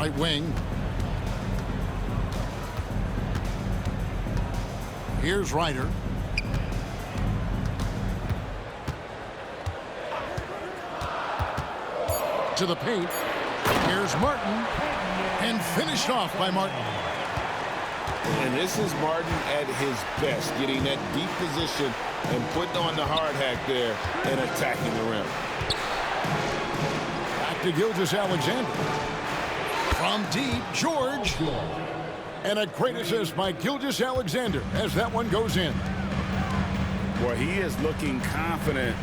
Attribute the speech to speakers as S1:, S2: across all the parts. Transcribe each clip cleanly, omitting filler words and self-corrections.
S1: Right wing. Here's Ryder. To the paint. Here's Martin. And finished off by Martin.
S2: And this is Martin at his best, getting that deep position and putting on the hard hack there and attacking the rim.
S1: Back to Gilgeous-Alexander. From deep, George. And a great assist by Gilgeous-Alexander as that one goes in.
S2: Boy, he is looking confident.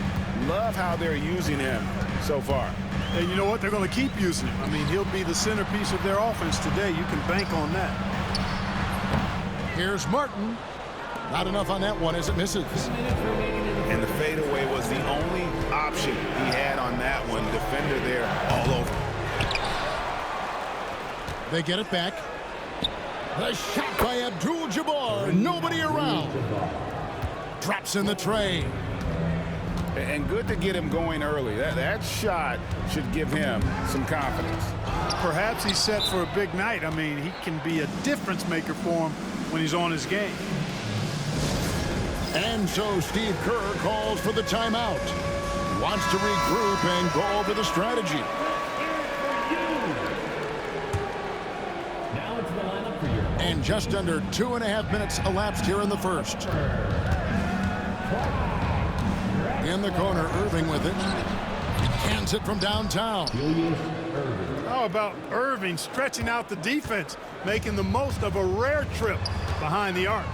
S2: Love how they're using him so far.
S3: And you know what? They're going to keep using him. I mean, he'll be the centerpiece of their offense today. You can bank on that.
S1: Here's Martin. Not enough on that one as it misses.
S2: And the fadeaway was the only option he had on that one. Defender there all over.
S1: They get it back. The shot by Abdul-Jabbar. Nobody around. Drops in the tray.
S2: And good to get him going early. That shot should give him some confidence.
S3: Perhaps he's set for a big night. I mean, he can be a difference maker for him when he's on his game.
S1: And so Steve Kerr calls for the timeout. Wants to regroup and go over the strategy. And just under 2.5 minutes elapsed here in the first. In the corner, Irving with it. Hands it from downtown.
S3: How about Irving stretching out the defense, making the most of a rare trip behind the arc?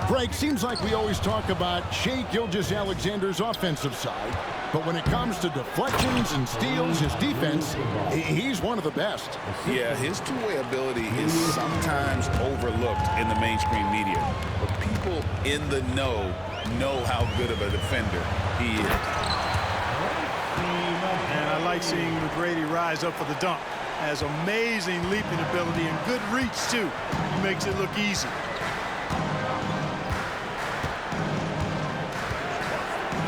S1: Greg, seems like we always talk about Shea Gilgeous-Alexander's offensive side, but when it comes to deflections and steals, his defense, he's one of the best.
S2: Yeah, his two-way ability is sometimes overlooked in the mainstream media, but people in the know how good of a defender he is.
S3: And I like seeing McGrady rise up for the dunk. Has amazing leaping ability and good reach, too. He makes it look easy.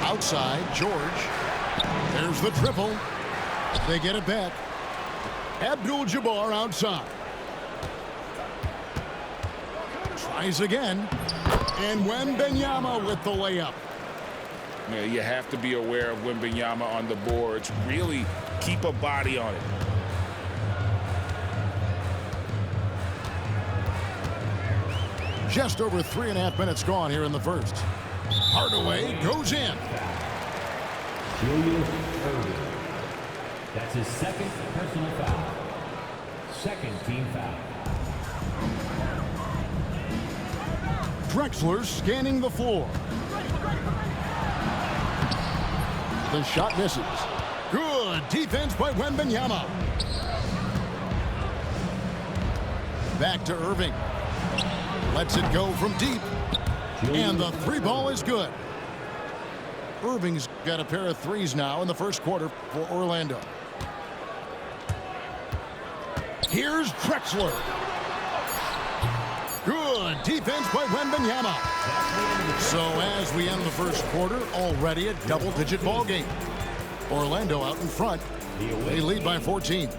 S1: Outside, George. There's the triple. They get it back. Abdul-Jabbar outside. Tries again. And Wembanyama with the layup.
S2: Yeah, you have to be aware of Wembanyama on the boards. Really keep a body on it.
S1: Just over 3.5 minutes gone here in the first. Hardaway goes in.
S4: Julius Irving. That's his second personal foul. Second team foul.
S1: Drexler scanning the floor. The shot misses. Good defense by Wembanyama. Back to Irving. Lets it go from deep. And the three ball is good. Irving's got a pair of threes now in the first quarter for Orlando. Here's Drexler. Good defense by Wembanyama. So as we end the first quarter, already a double-digit ball game. Orlando out in front. They lead by 14.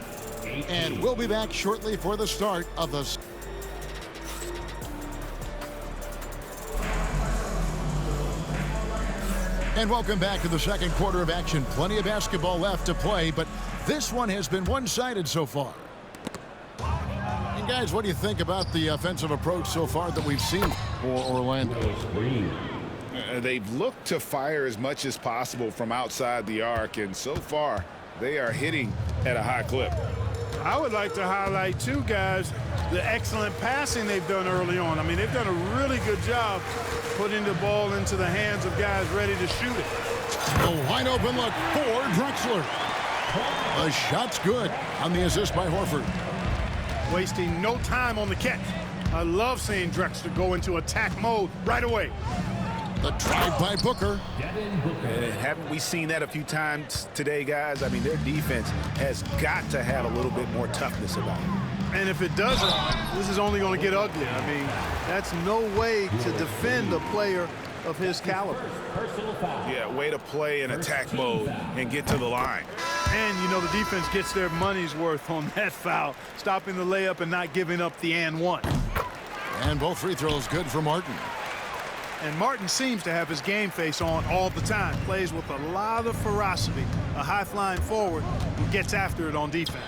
S1: And we'll be back shortly for the start of the... And welcome back to the second quarter of action. Plenty of basketball left to play, but this one has been one-sided so far. And guys, what do you think about the offensive approach so far that we've seen for Orlando?
S2: They've looked to fire as much as possible from outside the arc, and so far they are hitting at a high clip.
S3: I would like to highlight, too, guys, the excellent passing they've done early on. I mean, they've done a really good job putting the ball into the hands of guys ready to shoot it.
S1: A wide open look for Drexler. The shot's good on the assist by Horford.
S3: Wasting no time on the catch. I love seeing Drexler go into attack mode right away.
S1: The drive by Booker.
S2: Haven't we seen that a few times today, guys? I mean, their defense has got to have a little bit more toughness about it.
S3: And if it doesn't, this is only going to get ugly. I mean, that's no way to defend a player of his caliber.
S2: Yeah, way to play in attack mode and get to the line.
S3: And, you know, the defense gets their money's worth on that foul, stopping the layup and not giving up the and one.
S1: And both free throws good for Martin.
S3: And Martin seems to have his game face on all the time. Plays with a lot of ferocity. A high-flying forward who gets after it on defense.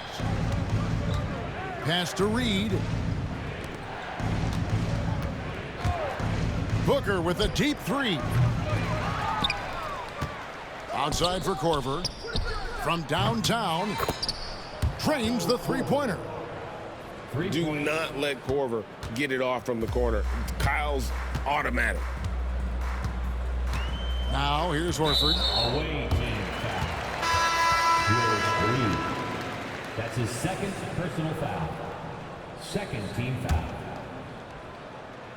S1: Pass to Reed. Booker with a deep three. Outside for Korver. From downtown, trains the three-pointer.
S5: Do not let Korver get it off from the corner. Kyle's automatic.
S1: Now here's Horford.
S4: Away team foul. Here's Reed. That's his second personal foul. Second team foul.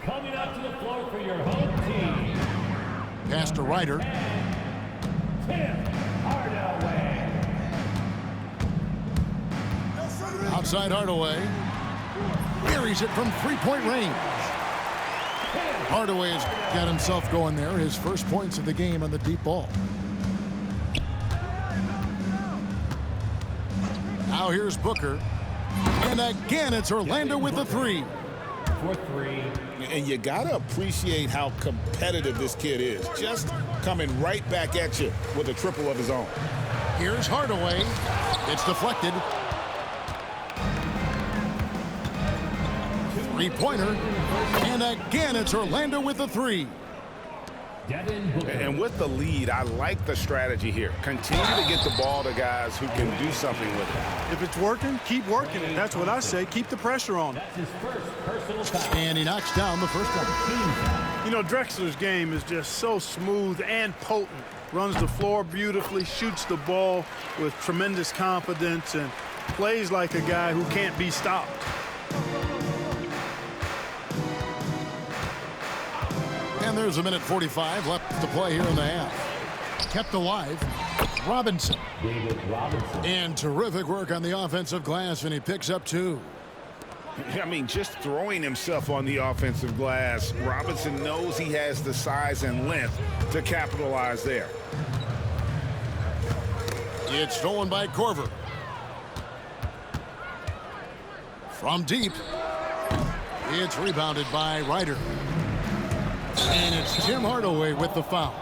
S4: Coming out to the floor for your home team.
S1: Pass to Ryder.
S4: Tim Hardaway.
S1: Outside Hardaway. Buries it from three-point range. Hardaway has got himself going there. His first points of the game on the deep ball. Now here's Booker. And again, it's Orlando with the three.
S4: For three.
S5: And you got to appreciate how competitive this kid is. Just coming right back at you with a triple of his own.
S1: Here's Hardaway. It's deflected. Three-pointer. And again, it's Orlando with the three.
S5: And with the lead, I like the strategy here. Continue to get the ball to guys who can do something with it.
S3: If it's working, keep working it. That's what I say. Keep the pressure on.
S4: That's his first personal foul.
S1: And he knocks down the first one.
S3: You know, Drexler's game is just so smooth and potent. Runs the floor beautifully, shoots the ball with tremendous confidence, and plays like a guy who can't be stopped.
S1: And there's a minute 45 left to play here in the half. Kept alive. Robinson.
S4: David Robinson.
S1: And terrific work on the offensive glass, and he picks up two.
S5: I mean, just throwing himself on the offensive glass. Robinson knows he has the size and length to capitalize there.
S1: It's stolen by Korver. From deep. It's rebounded by Ryder. And it's Tim Hardaway with the foul.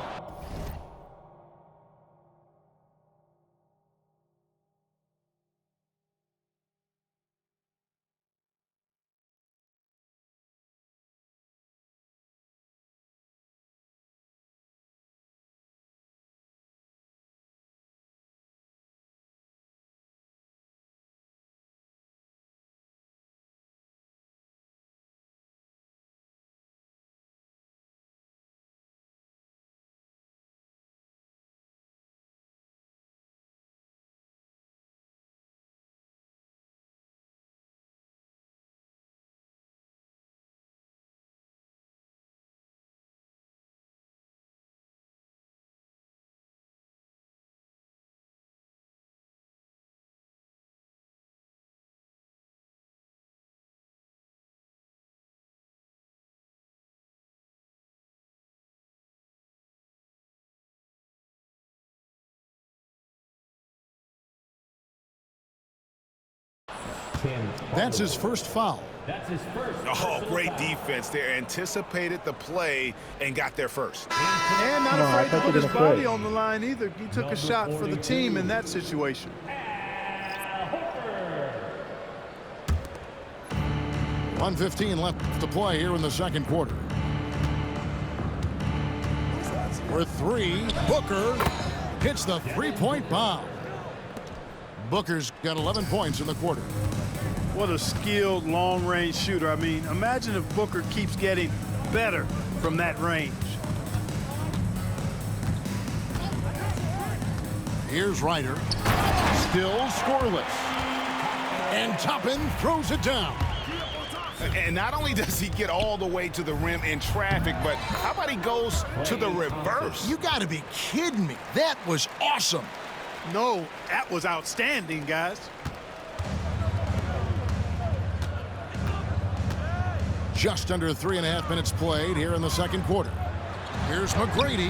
S1: That's his first foul.
S4: That's his first.
S5: Oh, great defense there. Anticipated the play and got there first.
S3: And not afraid to put his body on the line either. He took a shot for the team in that situation.
S1: 1:15 left to play here in the second quarter. For three, Booker hits the three-point bomb. Booker's got 11 points in the quarter.
S3: What a skilled long-range shooter. I mean, imagine if Booker keeps getting better from that range.
S1: Here's Ryder. Still scoreless. And Toppin throws it down.
S5: And not only does he get all the way to the rim in traffic, but how about he goes to the reverse?
S1: You got to be kidding me. That was awesome.
S3: No, that was outstanding, guys.
S1: Just under 3.5 minutes played here in the second quarter. Here's McGrady.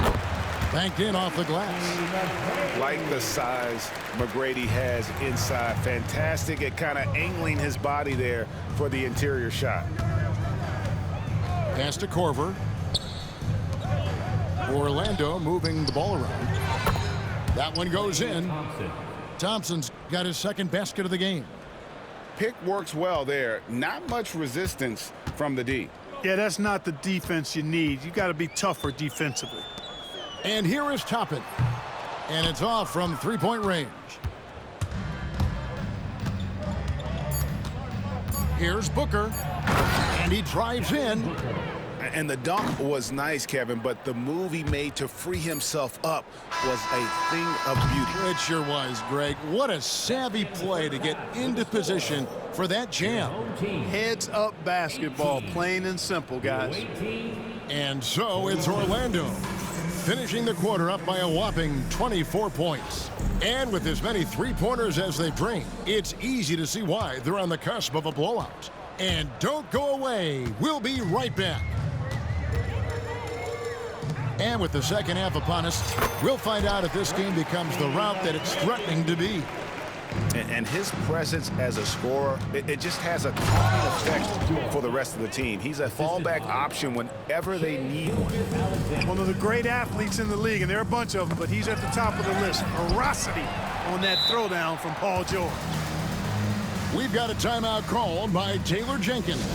S1: Banked in off the glass.
S5: Like the size McGrady has inside. Fantastic at kind of angling his body there for the interior shot.
S1: Pass to Corver. Orlando moving the ball around. That one goes in. Thompson's got his second basket of the game.
S2: Pick works well there. Not much resistance from the D.
S3: Yeah, that's not the defense you need. You got to be tougher defensively.
S1: And here is Toppin. And it's off from three-point range. Here's Booker. And he drives in.
S2: And the dunk was nice, Kevin, but the move he made to free himself up was a thing of beauty.
S1: It sure was, Greg. What a savvy play to get into position for that jam.
S3: Heads-up basketball, plain and simple, guys.
S1: And so it's Orlando, finishing the quarter up by a whopping 24 points. And with as many three-pointers as they've drained, it's easy to see why they're on the cusp of a blowout. And don't go away. We'll be right back. And with the second half upon us, we'll find out if this game becomes the route that it's threatening to be.
S5: And his presence as a scorer, it just has a calming effect for the rest of the team. He's a fallback option whenever they need one.
S3: One of the great athletes in the league, and there are a bunch of them, but he's at the top of the list. Ferocity on that throwdown from Paul George.
S1: We've got a timeout called by Taylor Jenkins.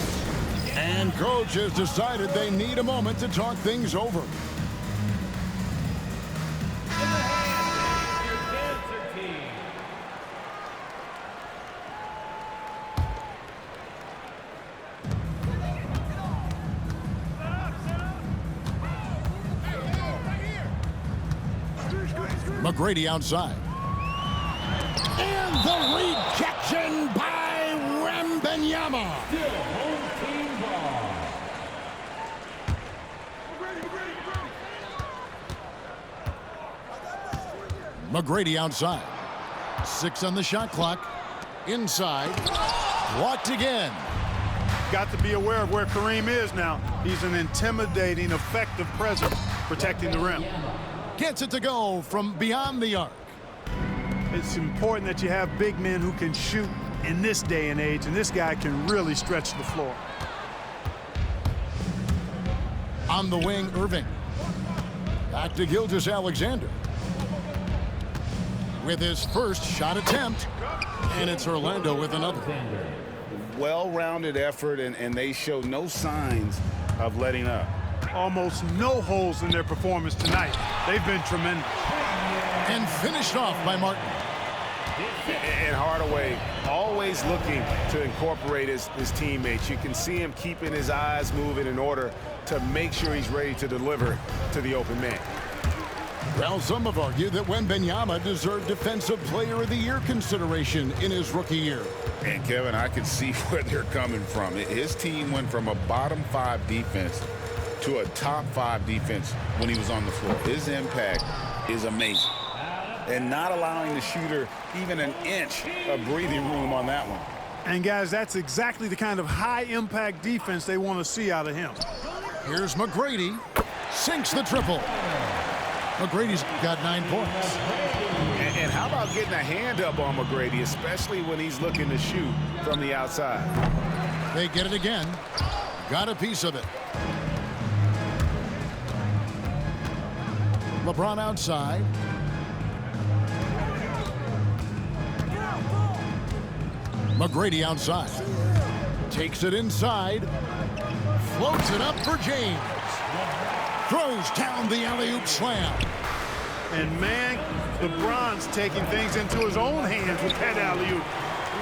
S1: And coach has decided they need a moment to talk things over. McGrady outside. And the rejection by Wembanyama.
S4: Still home team ball.
S1: McGrady outside. 6 on the shot clock. Inside. Blocked again.
S3: Got to be aware of where Kareem is now. He's an intimidating, effective presence protecting the rim.
S1: Gets it to go from beyond the arc.
S3: It's important that you have big men who can shoot in this day and age, and this guy can really stretch the floor.
S1: On the wing, Irving. Back to Gilgeous-Alexander. With his first shot attempt. And it's Orlando with another.
S2: Well-rounded effort, and they show no signs of letting up.
S3: Almost no holes in their performance tonight. They've been tremendous.
S1: And finished off by Martin.
S5: And Hardaway always looking to incorporate his teammates. You can see him keeping his eyes moving in order to make sure he's ready to deliver to the open man.
S1: Well, some have argued that Wembanyama deserved Defensive Player of the Year consideration in his rookie year.
S2: And, Kevin, I can see where they're coming from. His team went from a bottom-5 defense to a top-5 defense when he was on the floor. His impact is amazing. And not allowing the shooter even an inch of breathing room on that one.
S3: And, guys, that's exactly the kind of high-impact defense they want to see out of him.
S1: Here's McGrady. Sinks the triple. McGrady's got 9 points.
S5: And how about getting a hand up on McGrady, especially when he's looking to shoot from the outside?
S1: They get it again. Got a piece of it. LeBron outside. McGrady outside. Takes it inside. Floats it up for James. Throws down the alley-oop slam.
S3: And, man, LeBron's taking things into his own hands with that alley-oop.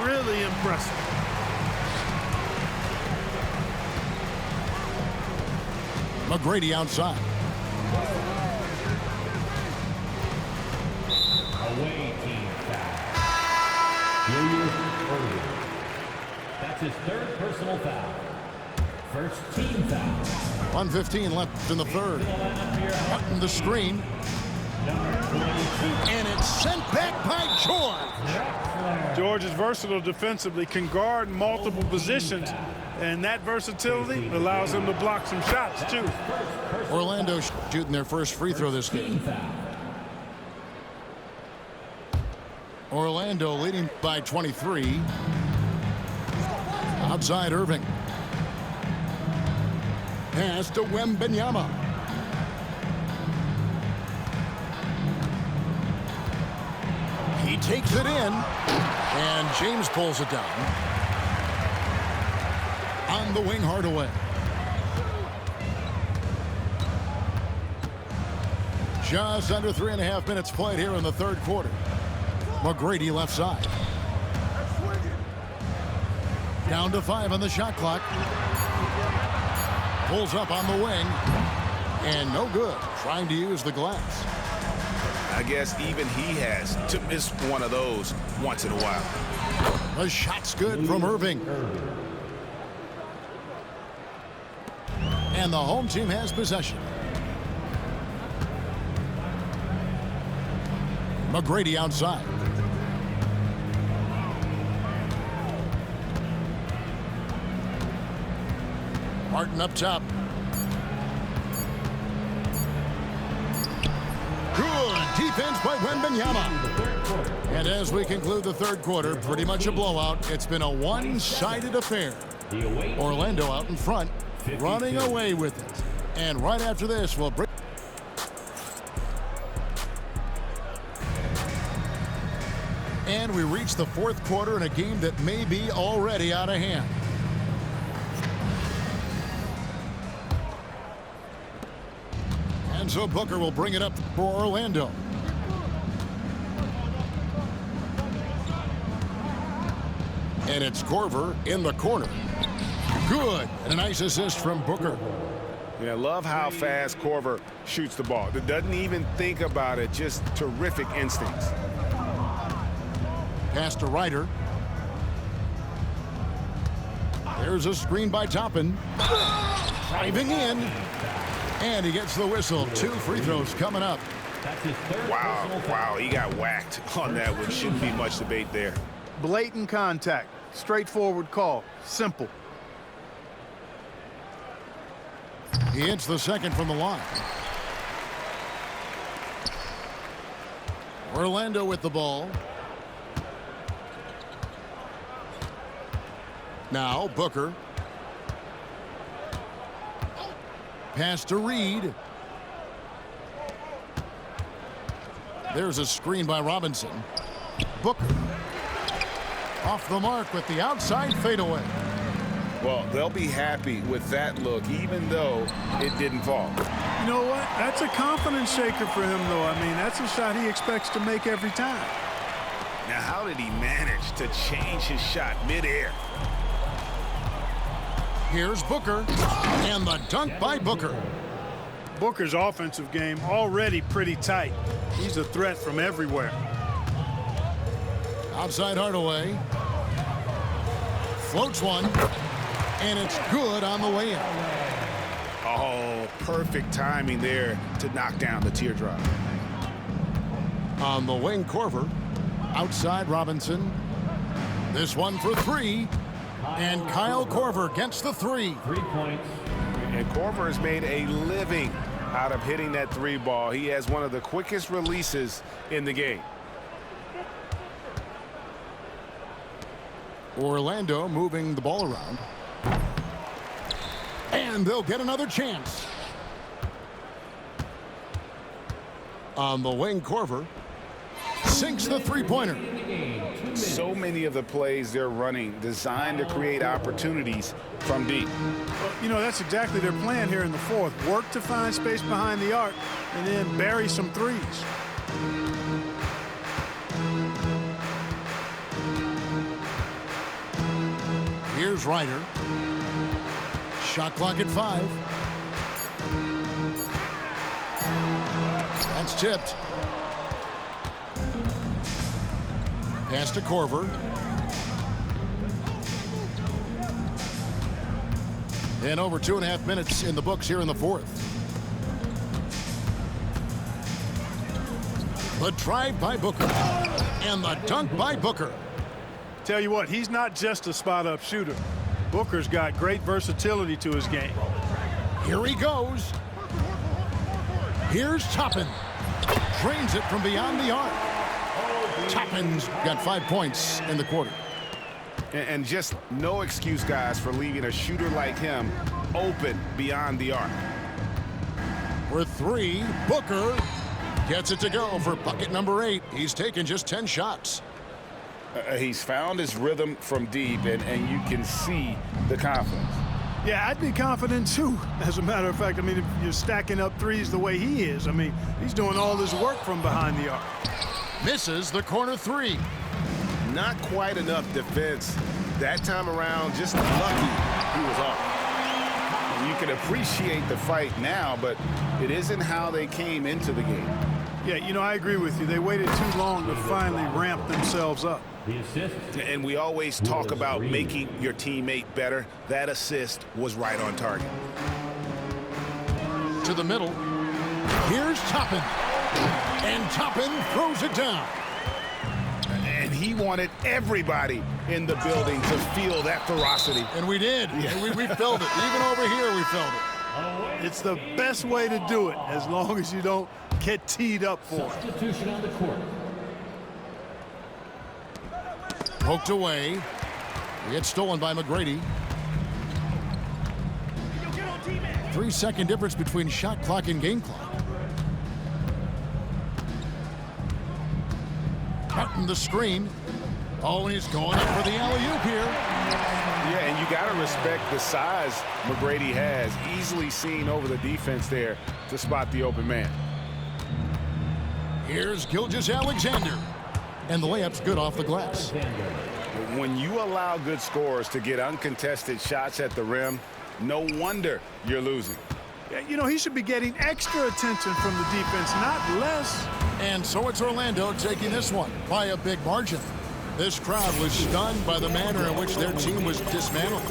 S3: Really impressive.
S1: McGrady outside.
S4: Away team foul. Julius Erving. That's his third personal foul. First team foul.
S1: 1:15 left in the third. Cutting the screen. And it's sent back by George.
S3: George is versatile defensively, can guard multiple positions, And that versatility allows him to block some shots, too.
S1: Orlando shooting their first free throw this game. Orlando leading by 23. Outside Irving. Pass to Wembanyama. He takes it in, and James pulls it down. On the wing, Hardaway. Just under 3.5 minutes played here in the third quarter. McGrady left side. Down to 5 on the shot clock. Pulls up on the wing. And no good. Trying to use the glass.
S5: I guess even he has to miss one of those once in a while.
S1: The shot's good from Irving. And the home team has possession. McGrady outside. Martin up top. Good defense by Wembanyama. And as we conclude the third quarter, pretty much a blowout. It's been a one-sided affair. Orlando out in front, running away with it. And right after this, we'll bring... And we reach the fourth quarter in a game that may be already out of hand. And so Booker will bring it up for Orlando. And it's Korver in the corner. Good. And a nice assist from Booker.
S5: I love how fast Korver shoots the ball. Doesn't even think about it. Just terrific instincts.
S1: Pass to Ryder. There's a screen by Toppin. Driving in. And he gets the whistle. 2 free throws coming up.
S5: Wow, he got whacked on that one. Shouldn't be much debate there.
S3: Blatant contact. Straightforward call. Simple.
S1: He hits the second from the line. Orlando with the ball. Now Booker. Pass to Reed. There's a screen by Robinson. Booker. Off the mark with the outside fadeaway.
S5: Well, they'll be happy with that look, even though it didn't fall.
S3: You know what? That's a confidence shaker for him, though. I mean, that's a shot he expects to make every time.
S5: Now, how did he manage to change his shot midair?
S1: Here's Booker, and the dunk by Booker.
S3: Booker's offensive game already pretty tight. He's a threat from everywhere.
S1: Outside Hardaway. Floats one, and it's good on the way in.
S5: Oh, perfect timing there to knock down the teardrop.
S1: On the wing, Korver. Outside Robinson. This one for 3. And Kyle Korver gets the 3.
S4: 3 points.
S5: And Korver has made a living out of hitting that 3 ball. He has one of the quickest releases in the game.
S1: Orlando moving the ball around. And they'll get another chance. On the wing, Korver sinks the three-pointer.
S5: So many of the plays they're running designed to create opportunities from deep.
S3: You know, that's exactly their plan here in the fourth. Work to find space behind the arc and then bury some threes.
S1: Here's Ryder. Shot clock at 5. That's tipped. Pass to Korver. And over 2.5 minutes in the books here in the fourth. The drive by Booker. And the dunk by Booker.
S3: Tell you what, he's not just a spot-up shooter. Booker's got great versatility to his game.
S1: Here he goes. Here's Toppin. Drains it from beyond the arc. Toppin's got 5 points in the quarter.
S5: And just no excuse, guys, for leaving a shooter like him open beyond the arc.
S1: For 3, Booker gets it to go for bucket number 8. He's taken just 10 shots.
S5: He's found his rhythm from deep, and you can see the confidence.
S3: Yeah, I'd be confident too. As a matter of fact, I mean, if you're stacking up threes the way he is, I mean, he's doing all this work from behind the arc.
S1: Misses the corner 3.
S5: Not quite enough defense that time around. Just lucky he was off. You can appreciate the fight now, but it isn't how they came into the game.
S3: Yeah, you know, I agree with you. They waited too long to finally ramp themselves up.
S4: The assist.
S5: And we always talk about making your teammate better. That assist was right on target.
S1: To the middle. Here's Toppin. And Toppin throws it down.
S5: And he wanted everybody in the building to feel that ferocity.
S1: And we did. Yeah. We felt it. Even over here, we felt it.
S3: It's the best way to do it, as long as you don't get teed up for it.
S4: Substitution on the court.
S1: Poked away. It's stolen by McGrady. 3-second difference between shot clock and game clock. Cutting the screen. Oh, and he's going up for the alley-oop here.
S5: Yeah, and you got to respect the size McGrady has. Easily seen over the defense there to spot the open man.
S1: Here's Gilgeous-Alexander. And the layup's good off the glass.
S5: When you allow good scorers to get uncontested shots at the rim, no wonder you're losing.
S3: You know, he should be getting extra attention from the defense, not less.
S1: And so it's Orlando taking this one by a big margin. This crowd was stunned by the manner in which their team was dismantled.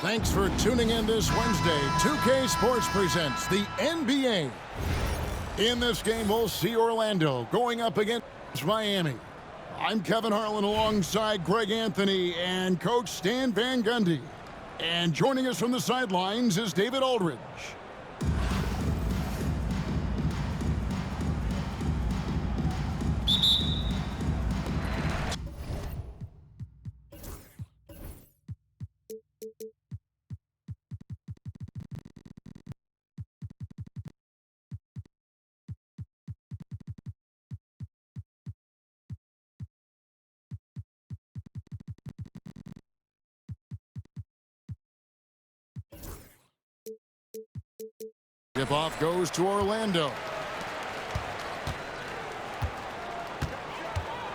S1: Thanks for tuning in this Wednesday. 2K Sports presents the NBA. In this game, we'll see Orlando going up against It's Miami. I'm Kevin Harlan alongside Greg Anthony and Coach Stan Van Gundy. And joining us from the sidelines is David Aldridge. Tip-off goes to Orlando.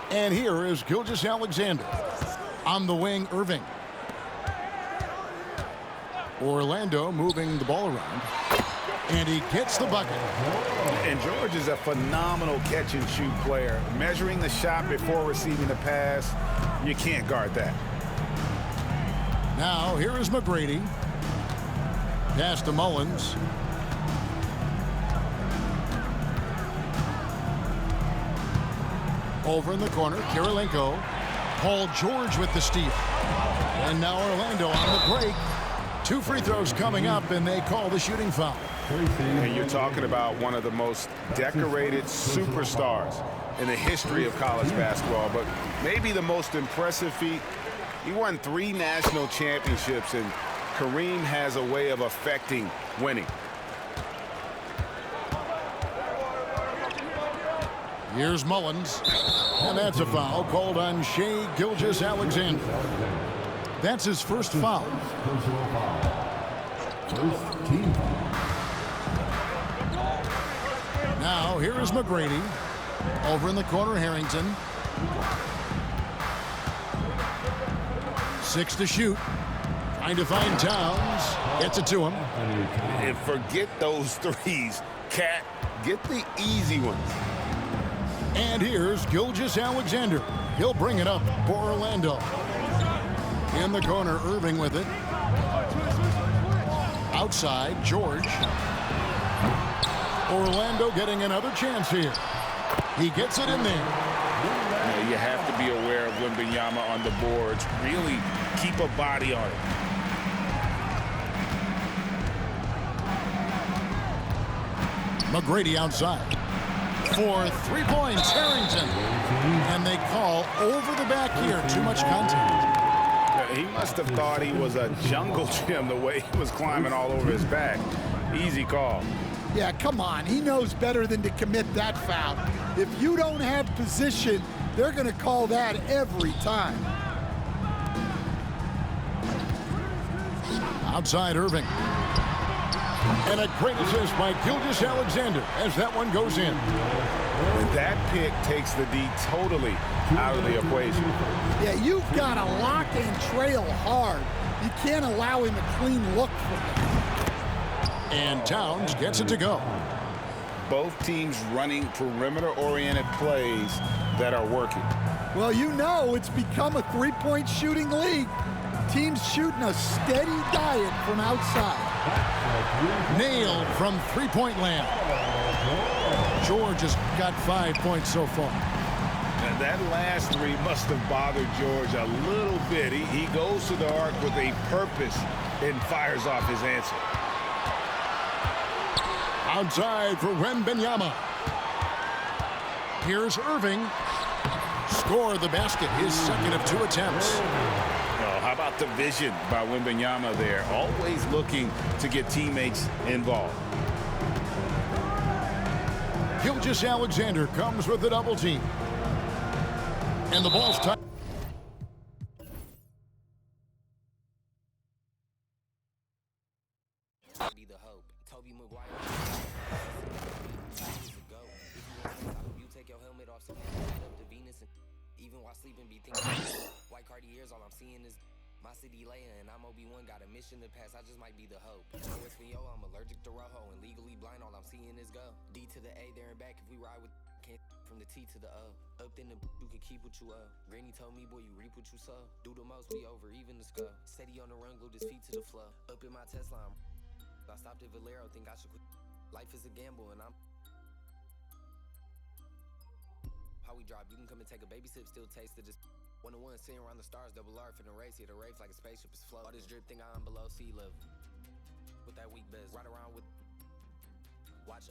S1: And here is Gilgeous-Alexander. On the wing, Irving. Orlando moving the ball around. And he gets the bucket.
S5: And George is a phenomenal catch-and-shoot player. Measuring the shot before receiving the pass, you can't guard that.
S1: Now, here is McGrady. Pass to Mullins. Over in the corner, Kirilenko. Paul George with the steal. And now Orlando on the break. 2 free throws coming up, and they call the shooting foul.
S5: And you're talking about one of the most decorated superstars in the history of college basketball, but maybe the most impressive feat. He won 3 national championships, and Kareem has a way of affecting winning.
S1: Here's Mullins. And that's a foul called on Shai Gilgeous-Alexander. That's his first foul. Now, here is McGrady. Over in the corner, Harrington. 6 to shoot. Trying to find Towns. Gets it to him.
S5: And forget those threes. Cat, get the easy ones.
S1: And here's Gilgeous-Alexander. He'll bring it up for Orlando. In the corner, Irving with it. Outside, George. Orlando getting another chance here. He gets it in there.
S2: You have to be aware of Wembanyama on the boards. Really keep a body on it.
S1: McGrady outside. For 3 points, Harrington. And they call over the back here. Too much contact.
S5: He must have thought he was a jungle gym the way he was climbing all over his back. Easy call.
S6: Yeah, come on. He knows better than to commit that foul. If you don't have position, they're going to call that every time.
S1: Outside, Irving. And a great assist by Gilgeous-Alexander as that one goes in.
S5: And that pick takes the D totally out of the equation.
S6: Yeah, you've got to lock and trail hard. You can't allow him a clean look from him.
S1: And Towns gets it to go.
S2: Both teams running perimeter-oriented plays that are working.
S6: Well, you know it's become a three-point shooting league. Teams shooting a steady diet from outside.
S1: Nailed from three-point land. George has got 5 points so far.
S5: And that last 3 must have bothered George a little bit. He goes to the arc with a purpose and fires off his answer.
S1: Outside for Wembanyama. Here's Irving. Score the basket, his second of 2 attempts.
S2: Oh, how about the vision by Wembanyama there? Always looking to get teammates involved.
S1: Gilgeous-Alexander comes with the double team. And the ball's tight.
S7: To pass, I just might be the hope. No Espanol, I'm allergic to Rojo, and legally blind, all I'm seeing is go. D to the A, there and back, if we ride with can't from the T to the O. Up in the you can keep what you owe. Granny told me, boy, you reap what you sow. Do the most, we over, even the skull. Steady on the run, glued his feet to the floor. Up in my Tesla, I stopped at Valero, think I should quit. Life is a gamble, and I'm how we drop. You can come and take a baby sip, still taste it. Just one-on-one, sitting around the stars, double R, finna race. Hit a race like a spaceship is floating. All this drip thing I'm below sea level. With that weak biz, ride around with. Watch